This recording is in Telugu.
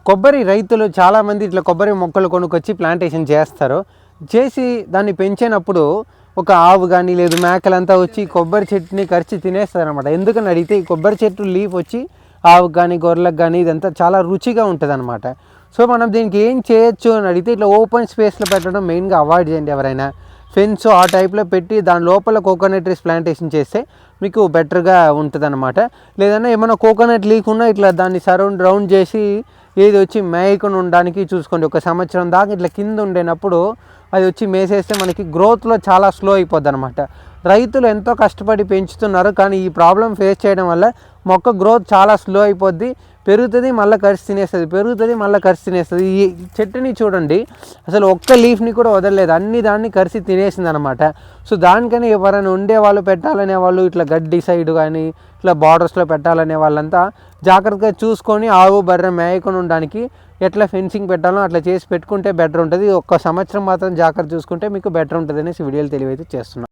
కొబ్బరి రైతులు చాలామంది ఇట్లా కొబ్బరి మొక్కలు కొనుక్కొచ్చి ప్లాంటేషన్ చేస్తారు. చేసి దాన్ని పెంచినప్పుడు ఒక ఆవు కానీ లేదు మేకలంతా వచ్చి కొబ్బరి చెట్టుని కరిచి తినేస్తారు అనమాట. ఎందుకని అడిగితే ఈ కొబ్బరి చెట్టు లీఫ్ వచ్చి ఆవుకు కానీ గొర్రెలకు కానీ ఇదంతా చాలా రుచిగా ఉంటుంది అనమాట. సో మనం దీనికి ఏం చేయొచ్చు అని అడిగితే ఇట్లా ఓపెన్ స్పేస్లో పెట్టడం మెయిన్గా అవాయిడ్ చేయండి. ఎవరైనా ఫెన్స్ ఆ టైప్లో పెట్టి దాని లోపల కోకోనట్ ట్రీస్ ప్లాంటేషన్ చేస్తే మీకు బెటర్గా ఉంటుంది అనమాట. లేదన్నా ఏమైనా కోకోనట్ లీక్ ఉన్నా ఇట్లా దాన్ని రౌండ్ చేసి ఏది వచ్చి మేయకుండా ఉండడానికి చూసుకోండి. ఒక సంవత్సరం దాకా ఇట్లా కింద ఉండేటప్పుడు అది వచ్చి మేసేస్తే మనకి గ్రోత్లో చాలా స్లో అయిపోద్ది అనమాట. రైతులు ఎంతో కష్టపడి పెంచుతున్నారు, కానీ ఈ ప్రాబ్లం ఫేస్ చేయడం వల్ల మొక్క గ్రోత్ చాలా స్లో అయిపోద్ది. పెరుగుతుంది మళ్ళీ కరిసి తినేస్తుంది, పెరుగుతుంది మళ్ళీ కరిసి తినేస్తుంది. ఈ చెట్టుని చూడండి, అసలు ఒక్క లీఫ్ని కూడా వదలలేదు, అన్ని దాన్ని కరిసి తినేసింది అనమాట. సో దానికని ఎవరైనా ఉండేవాళ్ళు పెట్టాలనే వాళ్ళు ఇట్లా గడ్డి సైడ్ కానీ ఇట్లా బార్డర్స్లో పెట్టాలనే వాళ్ళంతా జాగ్రత్తగా చూసుకొని ఆవు బర్రె మేయకుండా ఉండడానికి ఎట్లా ఫెన్సింగ్ పెట్టాలో అట్లా చేసి పెట్టుకుంటే బెటర్ ఉంటుంది. ఒక్క సంవత్సరం మాత్రం జాగ్రత్త చూసుకుంటే మీకు బెటర్ ఉంటుంది అనేసి వీడియోలు తెలివైతే చేస్తున్నాను.